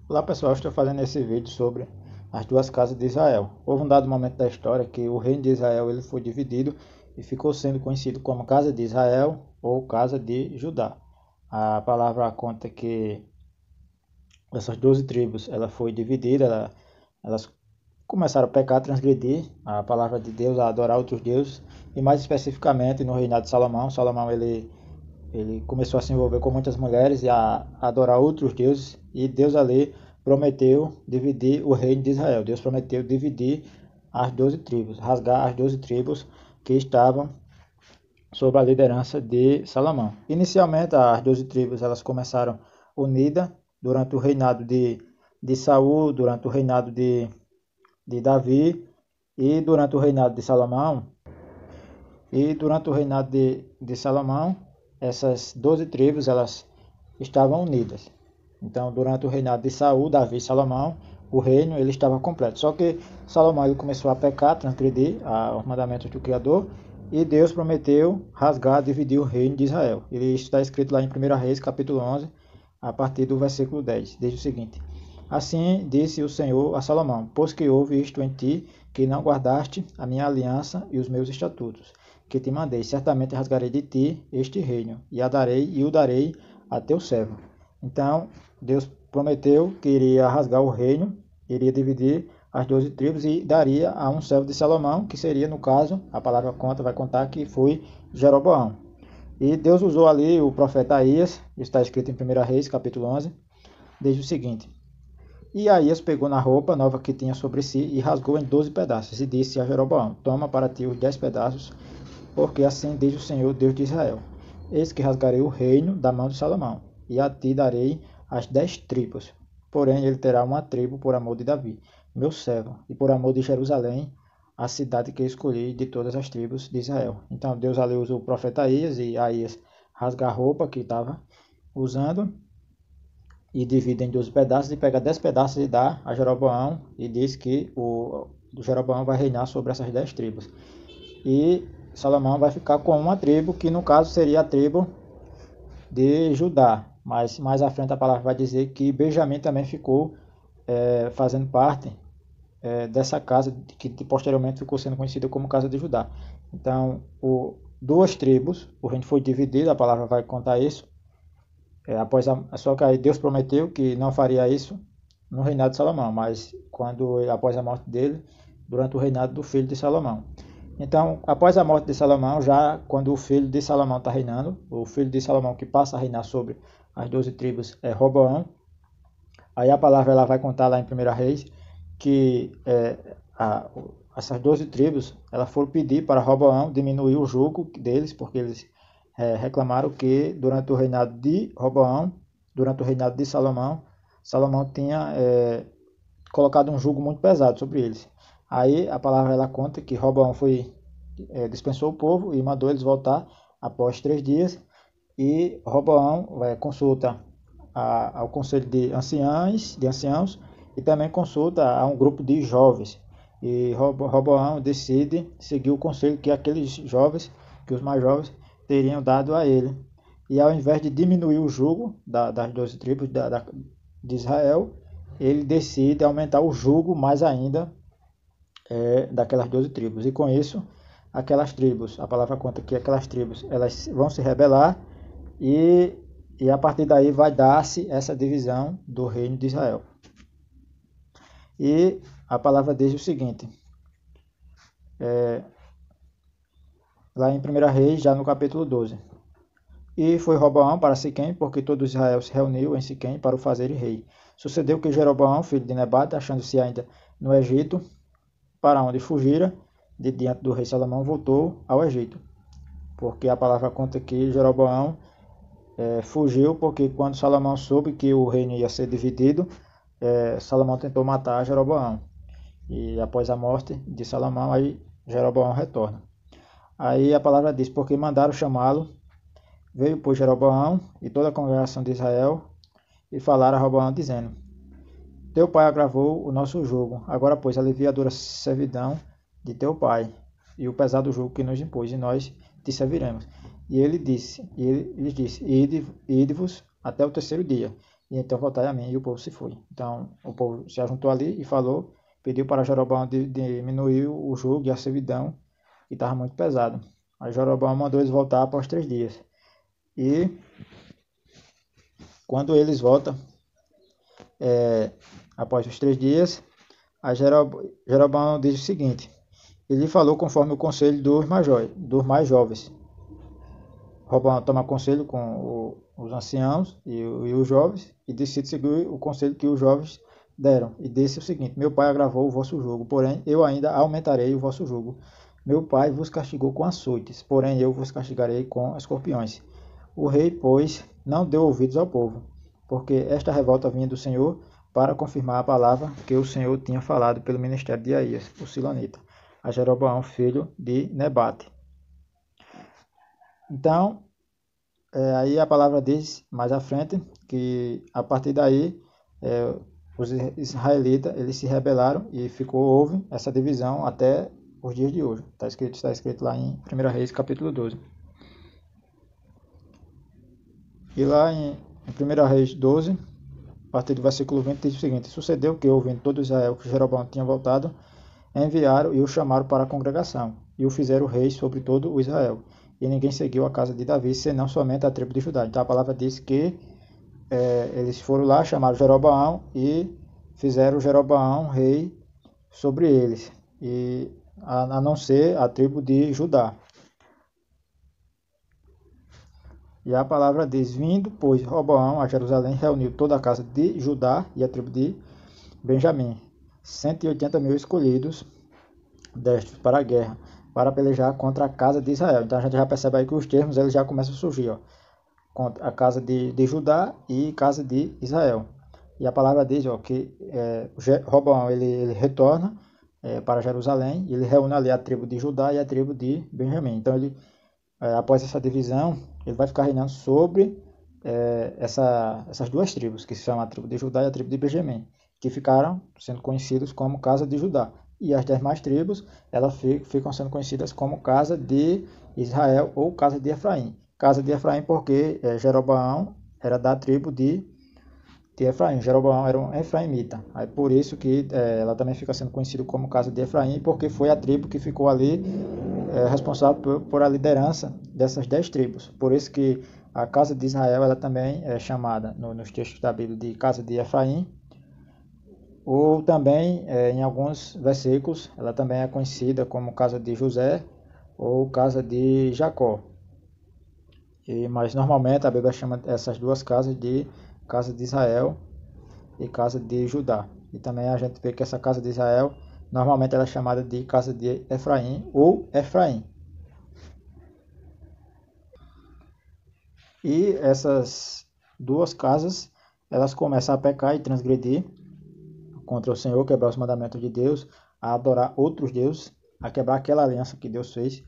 Olá pessoal, estou fazendo esse vídeo sobre as duas casas de Israel. Houve um dado momento da história que o reino de Israel ele foi dividido e ficou sendo conhecido como Casa de Israel ou Casa de Judá. A palavra conta que essas 12 tribos ela foi dividida, elas começaram a pecar, a transgredir a palavra de Deus, a adorar outros deuses, e mais especificamente no reinado de Salomão. Salomão ele começou a se envolver com muitas mulheres e a adorar outros deuses, e Deus ali prometeu dividir o reino de Israel. Deus prometeu dividir as 12 tribos, rasgar as 12 tribos que estavam sob a liderança de Salomão. Inicialmente, as 12 tribos elas começaram unidas durante o reinado de Saul, durante o reinado de Davi e durante o reinado de Salomão. E durante o reinado de Salomão, essas 12 tribos elas estavam unidas. Então, durante o reinado de Saul, Davi e Salomão, o reino ele estava completo. Só que Salomão ele começou a pecar, transgredir os mandamentos do Criador, e Deus prometeu rasgar, dividir o reino de Israel. Isso está escrito lá em 1 Reis, capítulo 11, a partir do versículo 10. Diz o seguinte: Assim disse o Senhor a Salomão: Pois que houve isto em ti, que não guardaste a minha aliança e os meus estatutos, que te mandei, certamente rasgarei de ti este reino, e o darei a teu servo. Então, Deus prometeu que iria rasgar o reino, iria dividir as 12 tribos e daria a um servo de Salomão, que seria, no caso, a palavra vai contar que foi Jeroboão. E Deus usou ali o profeta Aías, está escrito em 1 Reis, capítulo 11, diz o seguinte: E Aías pegou na roupa nova que tinha sobre si e rasgou em 12 pedaços, e disse a Jeroboão: Toma para ti os 10 pedaços, porque assim diz o Senhor, Deus de Israel: Eis que rasgarei o reino da mão de Salomão, e a ti darei as 10 tribos. Porém, ele terá uma tribo por amor de Davi, meu servo, e por amor de Jerusalém, a cidade que escolhi de todas as tribos de Israel. Então, Deus ali usou o profeta Aías, e Aías rasga a roupa que estava usando, e divide em 12 pedaços, e pega 10 pedaços e dá a Jeroboão, e diz que o Jeroboão vai reinar sobre essas 10 tribos. E Salomão vai ficar com uma tribo, que no caso seria a tribo de Judá. Mas mais à frente a palavra vai dizer que Benjamim também ficou fazendo parte dessa casa, que posteriormente ficou sendo conhecida como Casa de Judá. Então, duas tribos, o reino foi dividido, a palavra vai contar isso. Só que aí Deus prometeu que não faria isso no reinado de Salomão, mas após a morte dele, durante o reinado do filho de Salomão. Então, após a morte de Salomão, já quando o filho de Salomão está reinando, o filho de Salomão que passa a reinar sobre as 12 tribos é Roboão. Aí a palavra ela vai contar lá em 1 Reis que essas 12 tribos elas foram pedir para Roboão diminuir o jugo deles, porque eles reclamaram que durante o reinado de Roboão, durante o reinado de Salomão, Salomão tinha colocado um jugo muito pesado sobre eles. Aí a palavra ela conta que Roboão dispensou o povo e mandou eles voltar após 3 dias. E Roboão consulta ao conselho de anciãos, e também consulta a um grupo de jovens. E Roboão decide seguir o conselho que aqueles jovens, que os mais jovens, teriam dado a ele. E ao invés de diminuir o jugo das 12 tribos de Israel, ele decide aumentar o jugo mais ainda daquelas 12 tribos. E com isso, aquelas tribos, a palavra conta que aquelas tribos elas vão se rebelar, e a partir daí vai dar-se essa divisão do reino de Israel. E a palavra diz o seguinte, lá em 1 Reis, já no capítulo 12: E foi Roboão para Siquém, porque todo Israel se reuniu em Siquém para o fazer rei. Sucedeu que Jeroboão, filho de Nebate, achando-se ainda no Egito, para onde fugira de diante do rei Salomão, voltou ao Egito. Porque a palavra conta que Jeroboão fugiu, porque quando Salomão soube que o reino ia ser dividido, Salomão tentou matar Jeroboão. E após a morte de Salomão, aí Jeroboão retorna. Aí a palavra diz: porque mandaram chamá-lo, veio por Jeroboão e toda a congregação de Israel, e falaram a Roboão, dizendo: Teu pai agravou o nosso jugo, agora pois alivia a dura servidão de teu pai, e o pesado jugo que nos impôs, e nós te serviremos. E ele lhes disse: Ide-vos até o terceiro dia. e então voltai a mim. E o povo se foi. Então o povo se ajuntou ali e falou, pediu para Jeroboão diminuir o jugo e a servidão, que estava muito pesado. Aí Jeroboão mandou eles voltar após 3 dias. E quando eles voltam, após os 3 dias, a Jeroboão diz o seguinte: ele falou conforme o conselho dos mais jovens. Roboão toma conselho com os anciãos e os jovens e decide seguir o conselho que os jovens deram. E disse o seguinte: meu pai agravou o vosso jugo, porém eu ainda aumentarei o vosso jugo. Meu pai vos castigou com açoites, porém eu vos castigarei com escorpiões. O rei, pois, não deu ouvidos ao povo, porque esta revolta vinha do Senhor para confirmar a palavra que o Senhor tinha falado pelo ministério de Aías, o silonita, a Jeroboão, filho de Nebate. Então, aí a palavra diz mais à frente que a partir daí os israelitas eles se rebelaram e houve essa divisão até os dias de hoje. Está escrito lá em 1 Reis capítulo 12. E lá em 1 Reis 12, a partir do versículo 20, diz o seguinte: sucedeu que, ouvindo todo Israel que Jeroboão tinha voltado, enviaram e o chamaram para a congregação, e o fizeram rei sobre todo o Israel. E ninguém seguiu a casa de Davi, senão somente a tribo de Judá. Então a palavra diz que eles foram lá, chamaram Jeroboão e fizeram Jeroboão rei sobre eles, e a não ser a tribo de Judá. E a palavra diz: vindo, pois, Roboão a Jerusalém, reuniu toda a casa de Judá e a tribo de Benjamim, 180.000 escolhidos destes para a guerra, para pelejar contra a casa de Israel. Então a gente já percebe aí que os termos eles já começam a surgir, ó, contra a casa de Judá e casa de Israel. E a palavra diz que Roboão ele retorna para Jerusalém, e ele reúne ali a tribo de Judá e a tribo de Benjamim. Então ele, após essa divisão, ele vai ficar reinando sobre essas duas tribos, que se chamam a tribo de Judá e a tribo de Benjamim, que ficaram sendo conhecidos como casa de Judá. E as demais tribos, elas ficam sendo conhecidas como casa de Israel ou casa de Efraim. Casa de Efraim porque Jeroboão era da tribo de Efraim. Jeroboão era um efraimita. Aí por isso que ela também fica sendo conhecida como casa de Efraim, porque foi a tribo que ficou ali responsável por a liderança dessas 10 tribos. Por isso que a casa de Israel ela também é chamada nos textos da Bíblia de casa de Efraim, ou também em alguns versículos ela também é conhecida como casa de José ou casa de Jacó. Mas normalmente a Bíblia chama essas duas casas de casa de Israel e casa de Judá. E também a gente vê que essa casa de Israel normalmente ela é chamada de casa de Efraim ou Efraim. E essas duas casas, elas começam a pecar e transgredir contra o Senhor, quebrar os mandamentos de Deus, a adorar outros deuses, a quebrar aquela aliança que Deus fez,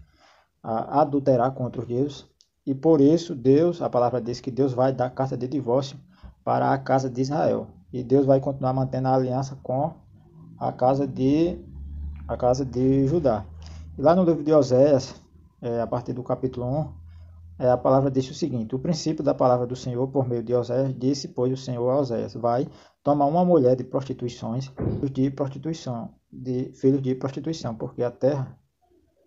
a adulterar contra os deuses. E por isso a palavra diz que Deus vai dar carta de divórcio para a casa de Israel. E Deus vai continuar mantendo a aliança com a casa de Judá. E lá no livro de Oséias, a partir do capítulo 1, a palavra diz o seguinte: o princípio da palavra do Senhor por meio de Oséias, disse, pois, o Senhor a Oséias: vai, toma uma mulher de prostituições, filhos de prostituição, porque a terra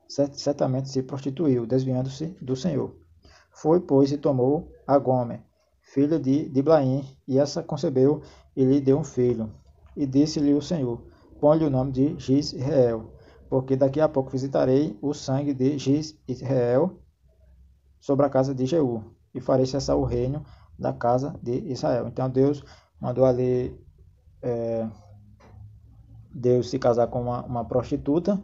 certamente se prostituiu, desviando-se do Senhor. Foi, pois, e tomou a Gomer, filha de Diblaim, e essa concebeu e lhe deu um filho. E disse-lhe o Senhor: põe-lhe o nome de Gisrael, porque daqui a pouco visitarei o sangue de Gisrael sobre a casa de Jeú, e farei cessar o reino da casa de Israel. Então Deus mandou ali Deus se casar com uma prostituta,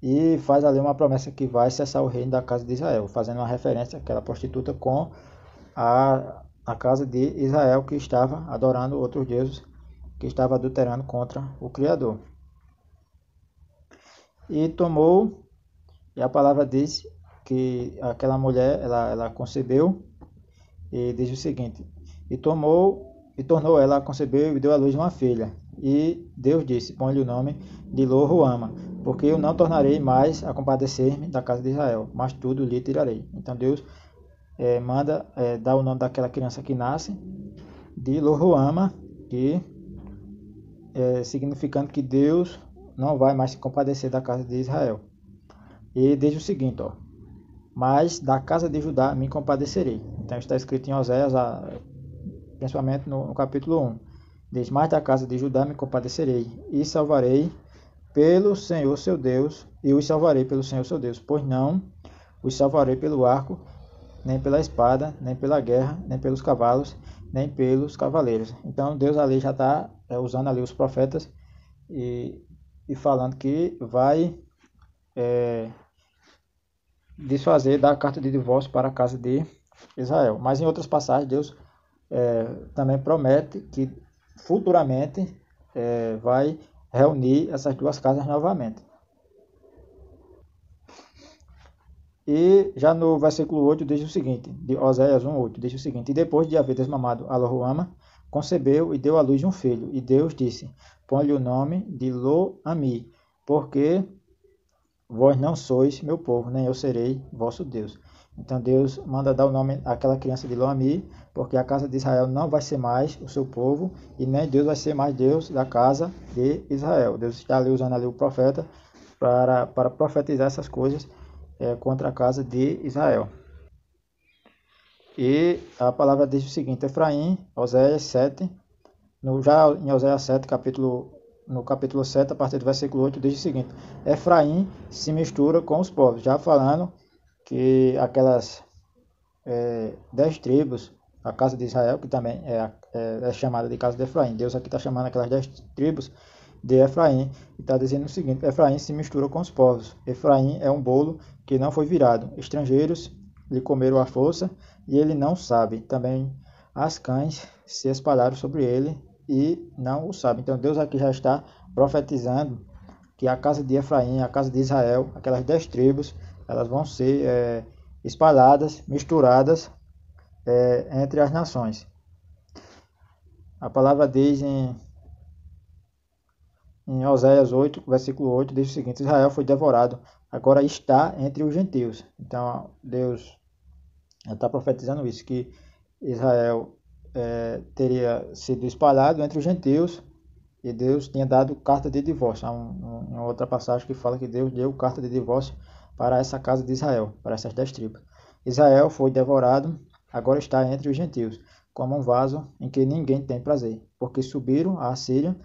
e faz ali uma promessa que vai cessar o reino da casa de Israel, fazendo uma referência àquela prostituta com a casa de Israel, que estava adorando outros deuses, que estava adulterando contra o Criador. E a palavra diz que aquela mulher, ela concebeu, e diz o seguinte: e tornou ela a conceber e deu à luz uma filha. E Deus disse: põe-lhe o nome de Lo-Ruama, porque eu não tornarei mais a compadecer-me da casa de Israel, mas tudo lhe tirarei. Então Deus manda dar o nome daquela criança que nasce de Lo-ruhama, que significando que Deus não vai mais se compadecer da casa de Israel. E diz o seguinte, ó: mas da casa de Judá me compadecerei. Então está escrito em Oséias, principalmente no capítulo 1. Diz: mas da casa de Judá me compadecerei, e salvarei pelo Senhor seu Deus, e os salvarei pelo Senhor seu Deus, pois não os salvarei pelo arco, nem pela espada, nem pela guerra, nem pelos cavalos, nem pelos cavaleiros. Então Deus ali já está usando ali os profetas e falando que vai desfazer da carta de divórcio para a casa de Israel. Mas em outras passagens Deus também promete que futuramente vai reunir essas duas casas novamente. E já no versículo 8 diz o seguinte, de Oséias 1:8, diz o seguinte: e depois de haver desmamado a Lo-ruhama, concebeu e deu à luz um filho. E Deus disse: põe-lhe o nome de Lo-ami, porque vós não sois meu povo, nem eu serei vosso Deus. Então Deus manda dar o nome àquela criança de Lo-ami, porque a casa de Israel não vai ser mais o seu povo, e nem Deus vai ser mais Deus da casa de Israel. Deus está ali usando ali o profeta para profetizar essas coisas contra a casa de Israel. E a palavra diz o seguinte: Efraim, Oséias 7, já em Oséias 7, no capítulo 7, a partir do versículo 8, diz o seguinte: Efraim se mistura com os povos, já falando que aquelas 10 tribos, a casa de Israel, que também é chamada de casa de Efraim, Deus aqui está chamando aquelas 10 tribos de Efraim, e está dizendo o seguinte: Efraim se mistura com os povos. Efraim é um bolo que não foi virado. Estrangeiros lhe comeram à força, e ele não sabe. Também as cães se espalharam sobre ele, e não o sabe. Então Deus aqui já está profetizando que a casa de Efraim, a casa de Israel, aquelas 10 tribos, elas vão ser espalhadas, misturadas entre as nações. A palavra diz em Oséias 8, versículo 8, diz o seguinte: Israel foi devorado, agora está entre os gentios. Então Deus está profetizando isso, que Israel teria sido espalhado entre os gentios, e Deus tinha dado carta de divórcio. Há uma outra passagem que fala que Deus deu carta de divórcio para essa casa de Israel, para essas 10 tribos. Israel foi devorado, agora está entre os gentios, como um vaso em que ninguém tem prazer, porque subiram a Assíria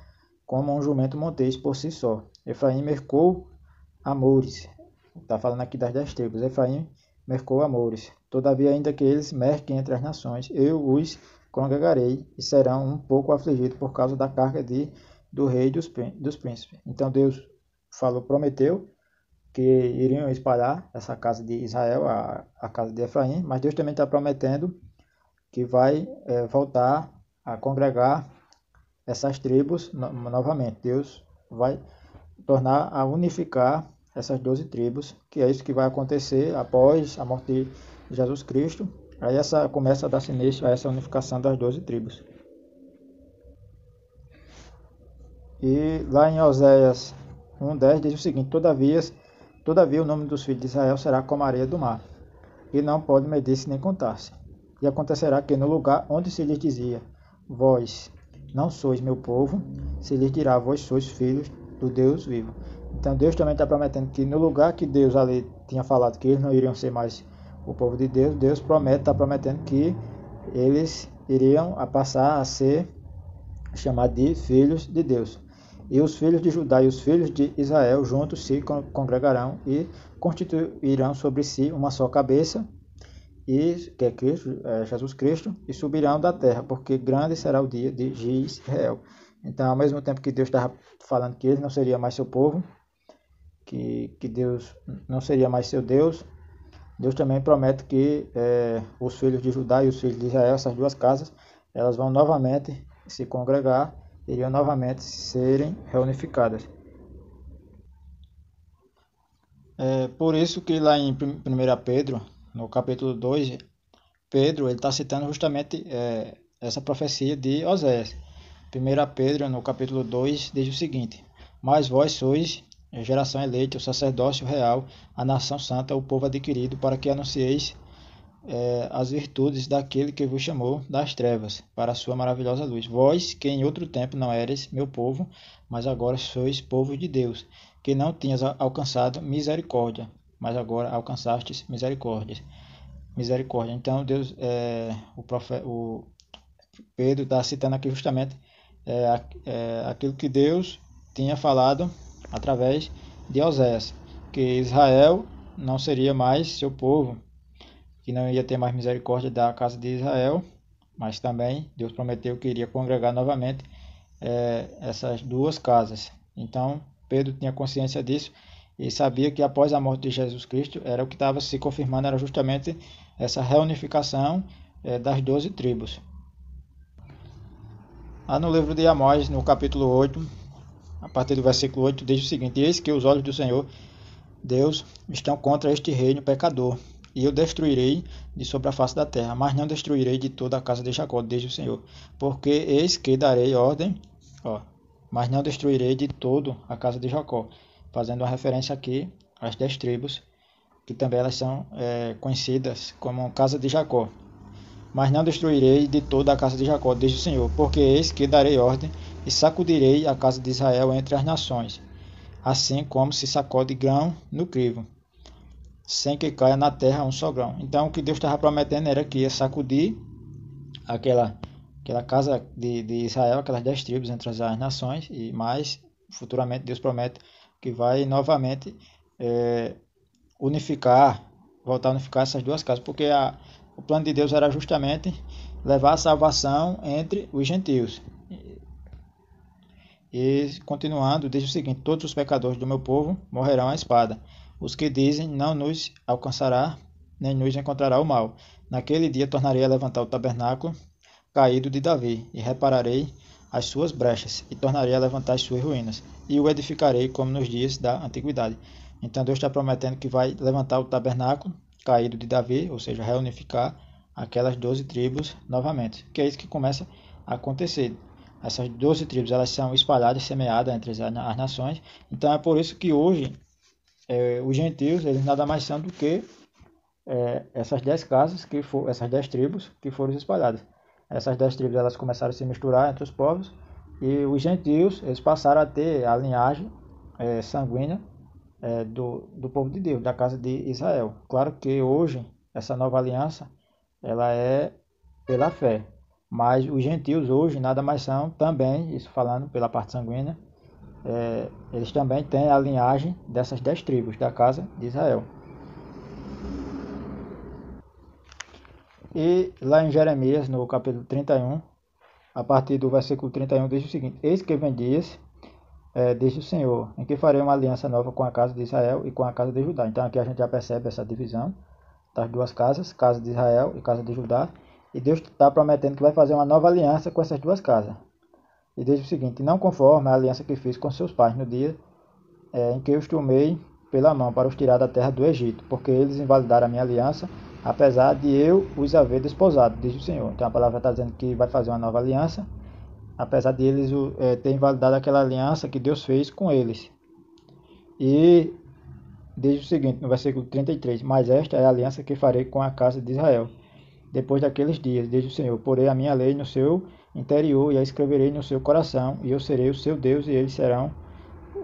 como um jumento montês por si só. Efraim mercou amores. Está falando aqui das 10 tribos. Efraim mercou amores. Todavia, ainda que eles merquem entre as nações, eu os congregarei, e serão um pouco afligidos por causa da carga do rei dos príncipes. Então Deus prometeu que iriam espalhar essa casa de Israel, a casa de Efraim, mas Deus também está prometendo que vai voltar a congregar essas tribos novamente. Deus vai tornar a unificar essas 12 tribos, que é isso que vai acontecer após a morte de Jesus Cristo. Aí começa a dar-se início a essa unificação das 12 tribos. E lá em Oséias 1:10 diz o seguinte: Todavia o nome dos filhos de Israel será como a areia do mar, e não pode medir-se nem contar-se. E acontecerá que no lugar onde se lhes dizia: vós não sois meu povo, se lhes dirá: vós sois filhos do Deus vivo. Então Deus também está prometendo que no lugar que Deus ali tinha falado que eles não iriam ser mais o povo de Deus, Deus está prometendo que eles iriam passar a ser chamados de filhos de Deus. E os filhos de Judá e os filhos de Israel juntos se congregarão e constituirão sobre si uma só cabeça, que é Cristo, Jesus Cristo, e subirão da terra, porque grande será o dia de Israel. Então, ao mesmo tempo que Deus estava falando que ele não seria mais seu povo, que Deus não seria mais seu Deus, Deus também promete que os filhos de Judá e os filhos de Israel, essas duas casas, elas vão novamente se congregar, iriam novamente serem reunificadas. Por isso que lá em 1 Pedro, no capítulo 2, Pedro está citando justamente essa profecia de Oséias. 1 Pedro, no capítulo 2, diz o seguinte: mas vós sois geração eleita, o sacerdócio real, a nação santa, o povo adquirido, para que anuncieis as virtudes daquele que vos chamou das trevas para a sua maravilhosa luz. Vós, que em outro tempo não eres meu povo, mas agora sois povo de Deus, que não tinhas alcançado misericórdia, mas agora alcançastes misericórdia. Misericórdia. Então, Deus, o Pedro está citando aqui justamente aquilo que Deus tinha falado através de Oséias, que Israel não seria mais seu povo, que não ia ter mais misericórdia da casa de Israel, mas também Deus prometeu que iria congregar novamente essas duas casas. Então Pedro tinha consciência disso e sabia que após a morte de Jesus Cristo era o que estava se confirmando, era justamente essa reunificação das 12 tribos. No livro de Amós, no capítulo 8, a partir do versículo 8, diz o seguinte: eis que os olhos do Senhor Deus estão contra este reino pecador, e eu destruirei de sobre a face da terra, mas não destruirei de toda a casa de Jacó, diz o Senhor, porque eis que darei ordem, mas não destruirei de todo a casa de Jacó, fazendo uma referência aqui às 10 tribos, que também elas são conhecidas como casa de Jacó. Mas não destruirei de toda a casa de Jacó, diz o Senhor, porque eis que darei ordem e sacudirei a casa de Israel entre as nações, assim como se sacode grão no crivo, sem que caia na terra um só grão. Então o que Deus estava prometendo era que ia sacudir aquela casa de Israel, aquelas 10 tribos entre as nações, e mais futuramente Deus promete que vai novamente voltar a unificar essas duas casas, porque o plano de Deus era justamente levar a salvação entre os gentios. E continuando, diz o seguinte: todos os pecadores do meu povo morrerão à espada. Os que dizem, não nos alcançará, nem nos encontrará o mal. Naquele dia tornarei a levantar o tabernáculo caído de Davi, e repararei as suas brechas, e tornarei a levantar as suas ruínas, e o edificarei como nos dias da antiguidade. Então Deus está prometendo que vai levantar o tabernáculo caído de Davi, ou seja, reunificar aquelas 12 tribos novamente, que é isso que começa a acontecer. Essas 12 tribos elas são espalhadas, semeadas entre as nações. Então é por isso que hoje os gentios eles nada mais são do que essas 10 casas, essas 10 tribos que foram espalhadas. Essas 10 tribos elas começaram a se misturar entre os povos, e os gentios eles passaram a ter a linhagem sanguínea do povo de Deus, da casa de Israel. Claro que hoje essa nova aliança ela é pela fé, mas os gentios hoje nada mais são também, isso falando pela parte sanguínea, eles também têm a linhagem dessas 10 tribos da casa de Israel. E lá em Jeremias, no capítulo 31, a partir do versículo 31, diz o seguinte: eis que vem dias, diz o Senhor, em que farei uma aliança nova com a casa de Israel e com a casa de Judá. Então aqui a gente já percebe essa divisão das duas casas, casa de Israel e casa de Judá. E Deus está prometendo que vai fazer uma nova aliança com essas duas casas. E diz o seguinte: não conforme a aliança que fiz com seus pais no dia em que os tomei pela mão para os tirar da terra do Egito, porque eles invalidaram a minha aliança, apesar de eu os haver desposado, diz o Senhor. Então a palavra está dizendo que vai fazer uma nova aliança, apesar de eles terem invalidado aquela aliança que Deus fez com eles. E diz o seguinte, no versículo 33, mas esta é a aliança que farei com a casa de Israel. Depois daqueles dias, diz o Senhor, porei a minha lei no seu interior e a escreverei no seu coração, e eu serei o seu Deus e eles serão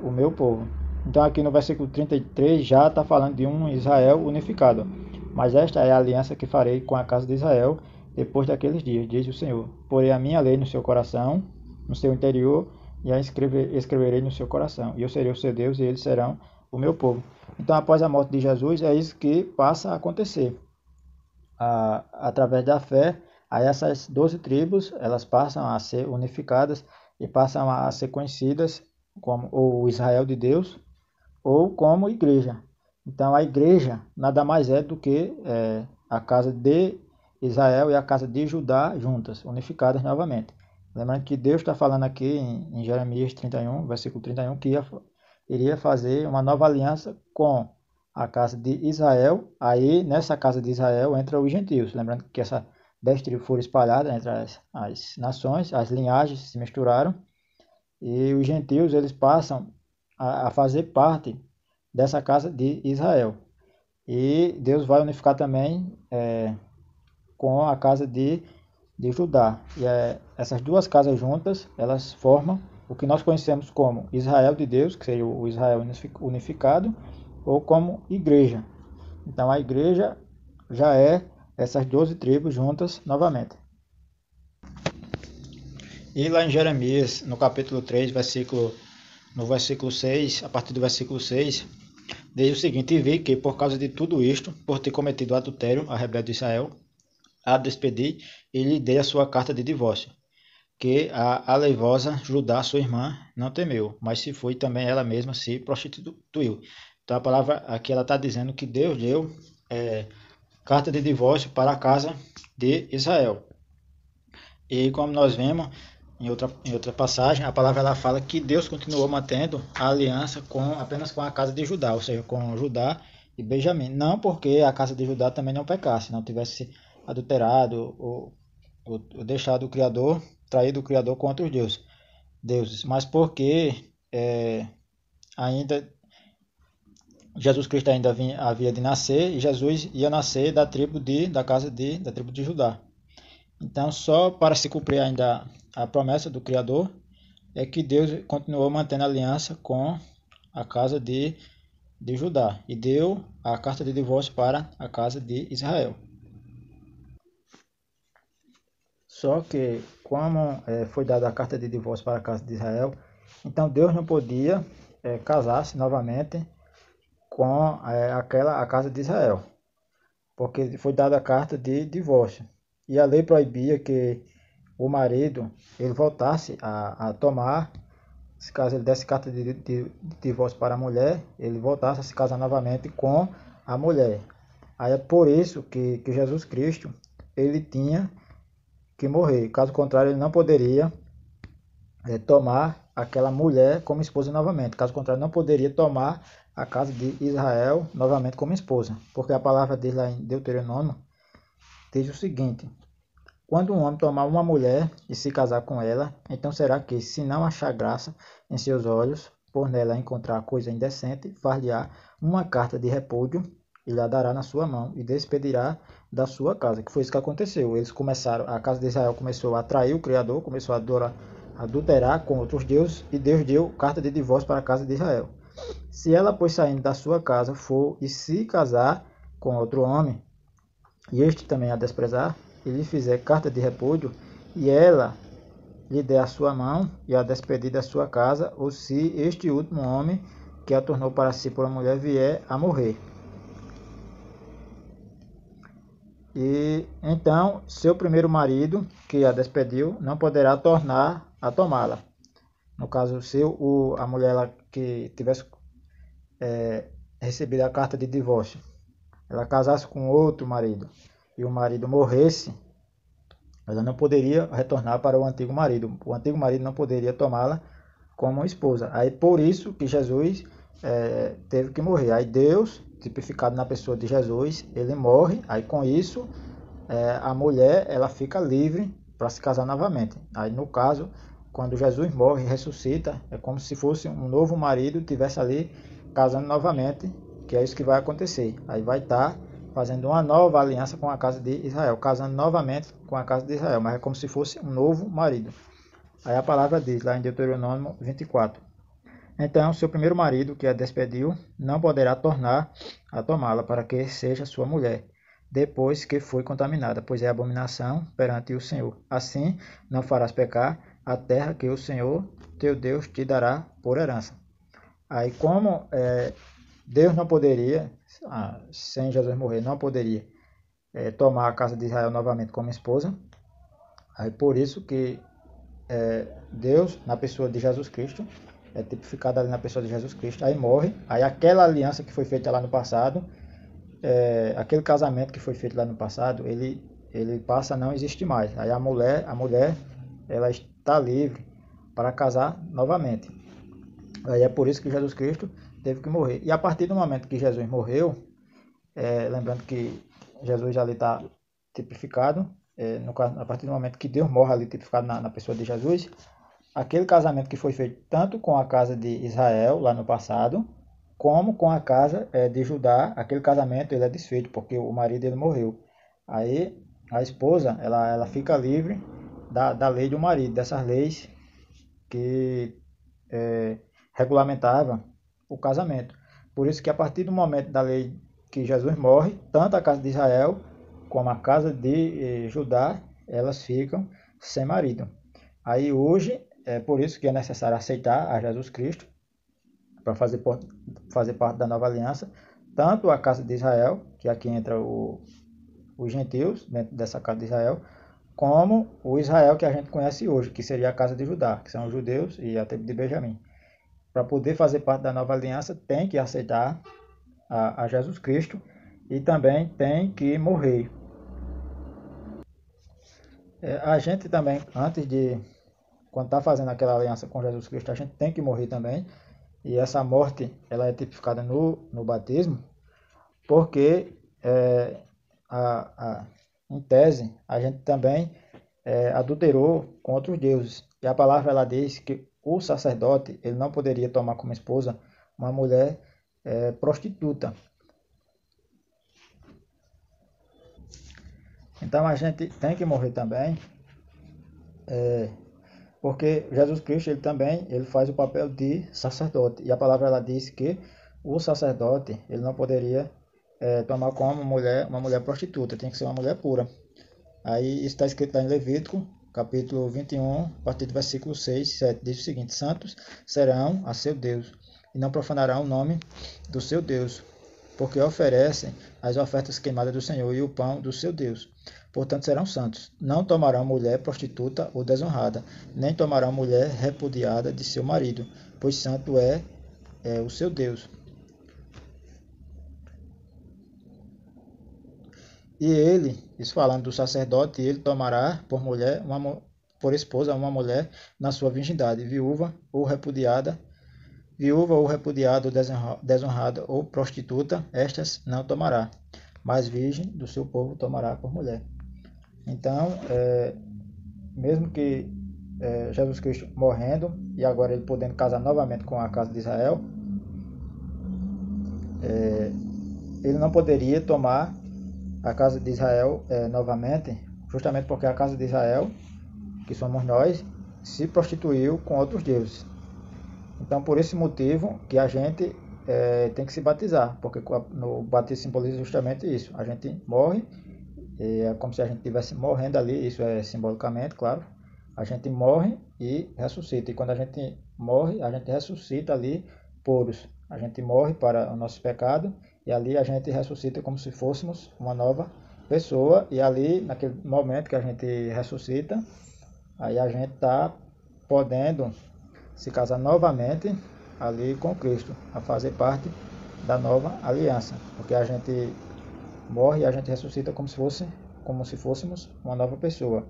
o meu povo. Então aqui no versículo 33 já está falando de um Israel unificado. Mas esta é a aliança que farei com a casa de Israel depois daqueles dias, diz o Senhor. Porei a minha lei no seu coração, no seu interior, e a escreverei no seu coração. E eu serei o seu Deus e eles serão o meu povo. Então após a morte de Jesus é isso que passa a acontecer. Através da fé, aí essas 12 tribos elas passam a ser unificadas e passam a ser conhecidas como o Israel de Deus ou como igreja. Então a igreja nada mais é do que a casa de Israel e a casa de Judá juntas, unificadas novamente. Lembrando que Deus está falando aqui em Jeremias 31, versículo 31, que iria fazer uma nova aliança com a casa de Israel. Aí nessa casa de Israel entra os gentios. Lembrando que essas 10 tribos foram espalhadas entre as nações, as linhagens se misturaram, e os gentios eles passam a fazer parte dessa casa de Israel. E Deus vai unificar também com a casa de Judá. E essas duas casas juntas, elas formam o que nós conhecemos como Israel de Deus, que seria o Israel unificado, ou como igreja. Então a igreja já é essas 12 tribos juntas novamente. E lá em Jeremias, no capítulo 3, no versículo 6, a partir do versículo 6, diz o seguinte: E vi que por causa de tudo isto, por ter cometido adultério, a rebelde Israel, a despedi e lhe dei a sua carta de divórcio, que a aleivosa Judá, sua irmã, não temeu, mas se foi também ela mesma se prostituiu. Então a palavra aqui ela está dizendo que Deus deu carta de divórcio para a casa de Israel. E como nós vemos em outra passagem, a palavra ela fala que Deus continuou mantendo a aliança apenas com a casa de Judá, ou seja, com Judá e Benjamim. Não porque a casa de Judá também não pecasse, não tivesse adulterado ou deixado o Criador, traído o Criador com outros deuses, mas porque ainda Jesus Cristo ainda havia de nascer e Jesus ia nascer da tribo de Judá. Então, só para se cumprir ainda a promessa do Criador, é que Deus continuou mantendo a aliança com a casa de Judá e deu a carta de divórcio para a casa de Israel. Só que, como foi dada a carta de divórcio para a casa de Israel, então Deus não podia casar-se novamente com a casa de Israel, porque foi dada a carta de divórcio. E a lei proibia que o marido ele voltasse a tomar, se caso ele desse carta de divórcio para a mulher, ele voltasse a se casar novamente com a mulher. Aí é por isso que Jesus Cristo ele tinha que morrer. Caso contrário, ele não poderia tomar aquela mulher como esposa novamente. Caso contrário, não poderia tomar a casa de Israel novamente como esposa. Porque a palavra diz lá em Deuteronômio, diz o seguinte: quando um homem tomar uma mulher e se casar com ela, então será que, se não achar graça em seus olhos, por nela encontrar coisa indecente, far-lhe-á uma carta de repúdio e lhe dará na sua mão e despedirá da sua casa. Que foi isso que aconteceu. A casa de Israel começou a trair o Criador, começou a adulterar com outros deuses, e Deus deu carta de divórcio para a casa de Israel. Se ela, pois, saindo da sua casa, for e se casar com outro homem, e este também a desprezar, e lhe fizer carta de repúdio, e ela lhe der a sua mão e a despedir da sua casa, ou se este último homem, que a tornou para si por uma mulher, vier a morrer. E então seu primeiro marido, que a despediu, não poderá tornar a tomá-la. No caso, se a mulher que tivesse recebido a carta de divórcio, ela casasse com outro marido e o marido morresse, ela não poderia retornar para o antigo marido. O antigo marido não poderia tomá-la como esposa. Aí por isso que Jesus teve que morrer. Aí Deus, tipificado na pessoa de Jesus, ele morre. Aí com isso a mulher ela fica livre para se casar novamente. Aí no caso, quando Jesus morre e ressuscita, é como se fosse um novo marido tivesse ali casando novamente, que é isso que vai acontecer. Aí vai estar fazendo uma nova aliança com a casa de Israel, casando novamente com a casa de Israel, mas é como se fosse um novo marido. Aí a palavra diz lá em Deuteronômio 24: então seu primeiro marido, que a despediu, não poderá tornar a tomá-la para que seja sua mulher, depois que foi contaminada, pois é abominação perante o Senhor. Assim não farás pecar a terra que o Senhor teu Deus te dará por herança. Aí como Deus não poderia, sem Jesus morrer, não poderia tomar a casa de Israel novamente como esposa, aí por isso que Deus, na pessoa de Jesus Cristo, é tipificado ali na pessoa de Jesus Cristo, aí morre, aí aquela aliança que foi feita lá no passado, aquele casamento que foi feito lá no passado, ele passa a não existir mais. Aí a mulher ela está livre para casar novamente. Aí é por isso que Jesus Cristo teve que morrer. E a partir do momento que Jesus morreu, lembrando que Jesus ali está tipificado, a partir do momento que Deus morre ali tipificado na pessoa de Jesus, aquele casamento que foi feito tanto com a casa de Israel lá no passado, como com a casa de Judá, aquele casamento ele é desfeito, porque o marido ele morreu. Aí a esposa ela fica livre da lei do marido, dessas leis que regulamentavam o casamento. Por isso que a partir do momento da lei que Jesus morre, tanto a casa de Israel como a casa de Judá, elas ficam sem marido. Aí hoje, é por isso que é necessário aceitar a Jesus Cristo para fazer parte da nova aliança, tanto a casa de Israel, que aqui entra os gentios dentro dessa casa de Israel, como o Israel que a gente conhece hoje, que seria a casa de Judá, que são os judeus e a tribo de Benjamim. Para poder fazer parte da nova aliança, tem que aceitar a Jesus Cristo e também tem que morrer. A gente também, quando está fazendo aquela aliança com Jesus Cristo, a gente tem que morrer também. E essa morte ela é tipificada no batismo, porque em tese a gente também adulterou com outros deuses. E a palavra ela diz que o sacerdote ele não poderia tomar como esposa uma mulher prostituta. Então a gente tem que morrer também, porque Jesus Cristo ele faz o papel de sacerdote. E a palavra ela diz que o sacerdote ele não poderia tomar como uma mulher prostituta, tem que ser uma mulher pura. Aí isso está escrito lá em Levítico, capítulo 21, a partir do versículo 6 e 7, diz o seguinte: santos serão a seu Deus, e não profanarão o nome do seu Deus, porque oferecem as ofertas queimadas do Senhor e o pão do seu Deus. Portanto serão santos. Não tomarão mulher prostituta ou desonrada, nem tomarão mulher repudiada de seu marido, pois santo é o seu Deus. E ele, isso falando do sacerdote, ele tomará por esposa uma mulher na sua virgindade, viúva ou repudiada, desonrada ou prostituta, estas não tomará, mas virgem do seu povo tomará por mulher. Então, mesmo que Jesus Cristo morrendo e agora ele podendo casar novamente com a casa de Israel, ele não poderia tomar a casa de Israel novamente, justamente porque a casa de Israel, que somos nós, se prostituiu com outros deuses. Então, por esse motivo que a gente tem que se batizar, porque no batismo simboliza justamente isso. A gente morre, é como se a gente estivesse morrendo ali, isso é simbolicamente, claro. A gente morre e ressuscita. E quando a gente morre, a gente ressuscita ali puros. A gente morre para o nosso pecado e ali a gente ressuscita como se fôssemos uma nova pessoa. E ali, naquele momento que a gente ressuscita, aí a gente está podendo se casar novamente ali com Cristo, a fazer parte da nova aliança. Porque a gente morre e a gente ressuscita como se fôssemos uma nova pessoa,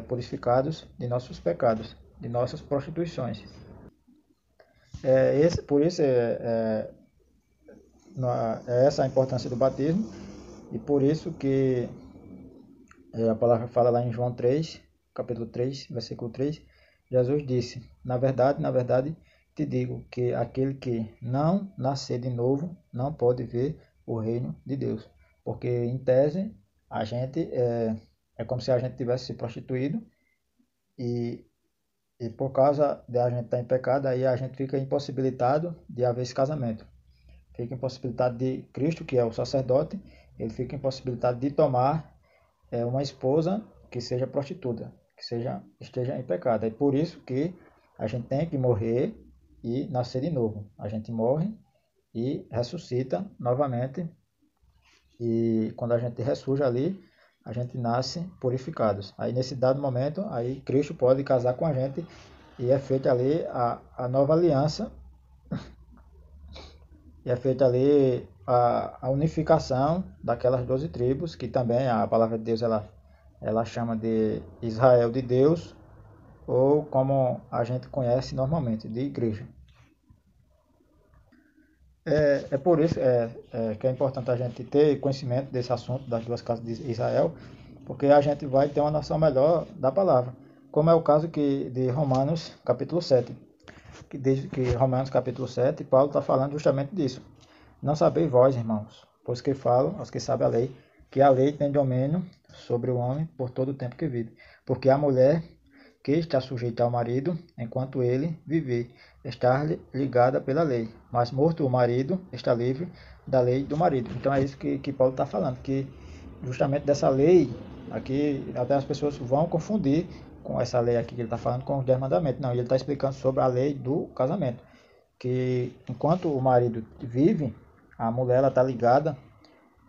purificados de nossos pecados, de nossas prostituições. Por isso essa a importância do batismo, e por isso que a palavra fala lá em João 3, capítulo 3, versículo 3, Jesus disse: na verdade, te digo que aquele que não nascer de novo não pode ver o reino de Deus. Porque, em tese, a gente é como se a gente tivesse se prostituído e por causa de a gente estar em pecado, aí a gente fica impossibilitado de haver esse casamento. Fica impossibilitado de Cristo, que é o sacerdote, ele fica impossibilitado de tomar uma esposa que seja prostituta, que esteja em pecado. É por isso que a gente tem que morrer e nascer de novo. A gente morre e ressuscita novamente. E quando a gente ressurge ali, a gente nasce purificados. Aí nesse dado momento, aí Cristo pode casar com a gente e é feita ali a nova aliança. E é feita ali a unificação daquelas 12 tribos, que também a palavra de Deus ela chama de Israel de Deus, ou como a gente conhece normalmente, de igreja. Por isso que é importante a gente ter conhecimento desse assunto das duas casas de Israel, porque a gente vai ter uma noção melhor da palavra, como é o caso de Romanos capítulo 7, que diz que Romanos capítulo 7, Paulo está falando justamente disso. Não sabeis vós, irmãos, pois que falam aos que sabem a lei, que a lei tem domínio sobre o homem por todo o tempo que vive. Porque a mulher que está sujeita ao marido, enquanto ele viver, está ligada pela lei. Mas morto o marido, está livre da lei do marido. Então é isso que Paulo está falando, que justamente dessa lei, aqui até as pessoas vão confundir com essa lei aqui que ele está falando com os 10 mandamentos. Não, ele está explicando sobre a lei do casamento, que enquanto o marido vive, a mulher está ligada,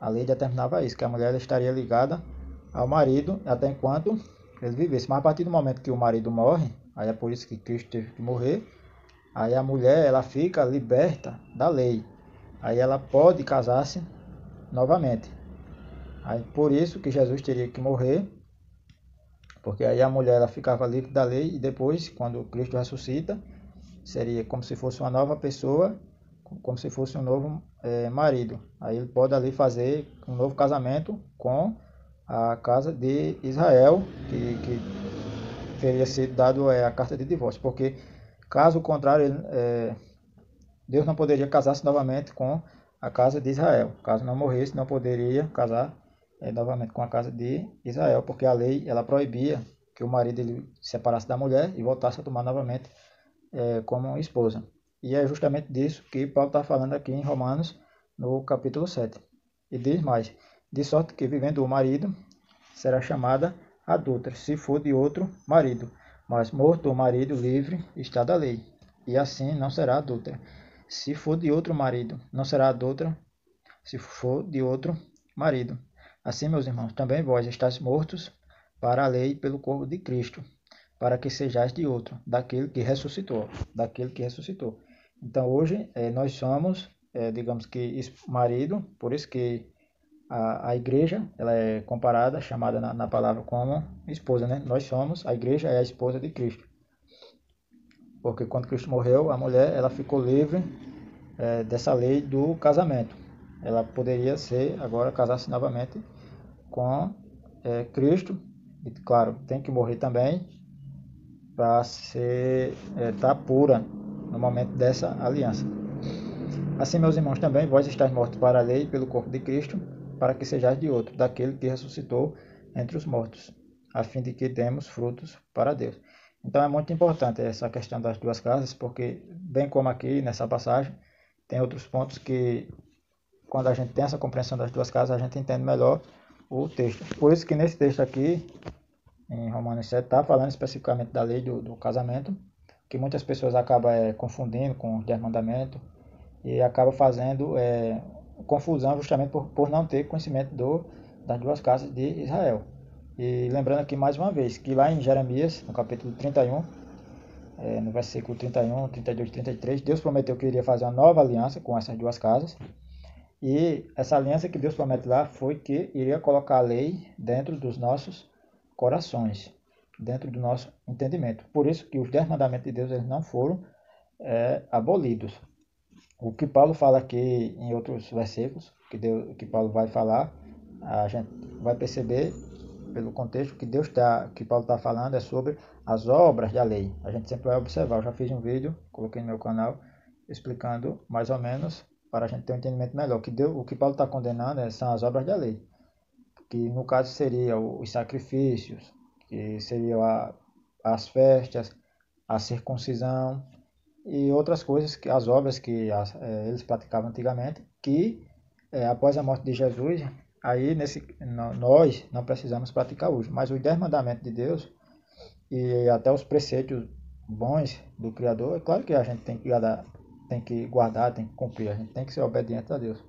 a lei determinava isso, que a mulher estaria ligada ao marido até enquanto ele vivesse. Mas a partir do momento que o marido morre, aí é por isso que Cristo teve que morrer, aí a mulher ela fica liberta da lei, aí ela pode casar-se novamente. Aí por isso que Jesus teria que morrer, porque aí a mulher ela ficava livre da lei e depois, quando Cristo ressuscita, seria como se fosse uma nova pessoa, como se fosse um novo marido. Aí ele pode ali fazer um novo casamento com a casa de Israel, que teria sido dado a carta de divórcio, porque caso contrário, Deus não poderia casar-se novamente com a casa de Israel. Caso não morresse, não poderia casar novamente com a casa de Israel, porque a lei ela proibia que o marido ele se separasse da mulher e voltasse a tomar novamente como esposa. E é justamente disso que Paulo está falando aqui em Romanos, no capítulo 7. E diz mais: de sorte que vivendo o marido, será chamada adúltera, se for de outro marido. Mas morto o marido, livre está da lei, e assim não será adúltera. Se for de outro marido, não será adúltera, se for de outro marido. Assim, meus irmãos, também vós estáis mortos para a lei pelo corpo de Cristo, para que sejais de outro, daquele que ressuscitou, Então hoje nós somos, digamos que marido, por isso que a igreja ela é comparada, chamada na palavra como esposa, né? Nós somos, a igreja é a esposa de Cristo. Porque quando Cristo morreu, a mulher ela ficou livre dessa lei do casamento. Ela poderia agora casar-se novamente com Cristo. E claro, tem que morrer também para estar pura no momento dessa aliança. Assim, meus irmãos, também vós estáis mortos para a lei pelo corpo de Cristo, para que sejais de outro, daquele que ressuscitou entre os mortos, a fim de que demos frutos para Deus. Então é muito importante essa questão das duas casas, porque, bem como aqui nessa passagem, tem outros pontos que, quando a gente tem essa compreensão das duas casas, a gente entende melhor o texto. Por isso que nesse texto aqui, em Romanos 7, está falando especificamente da lei do casamento, que muitas pessoas acabam confundindo com os 10 mandamentos e acabam fazendo confusão justamente por não ter conhecimento das duas casas de Israel. E lembrando aqui mais uma vez, que lá em Jeremias, no capítulo 31, no versículo 31, 32 e 33, Deus prometeu que iria fazer uma nova aliança com essas duas casas. E essa aliança que Deus promete lá foi que iria colocar a lei dentro dos nossos corações, dentro do nosso entendimento. Por isso que os 10 mandamentos de Deus eles não foram abolidos. O que Paulo fala aqui em outros versículos, que Paulo vai falar, a gente vai perceber pelo contexto que Paulo está falando é sobre as obras da lei. A gente sempre vai observar. Eu já fiz um vídeo, coloquei no meu canal, explicando mais ou menos para a gente ter um entendimento melhor. O que Paulo está condenando são as obras da lei, que no caso seriam os sacrifícios, que seriam as festas, a circuncisão e outras coisas, as obras que eles praticavam antigamente, que após a morte de Jesus, aí nós não precisamos praticar hoje. Mas os 10 mandamentos de Deus e até os preceitos bons do Criador, é claro que a gente tem que guardar, tem que cumprir, a gente tem que ser obediente a Deus.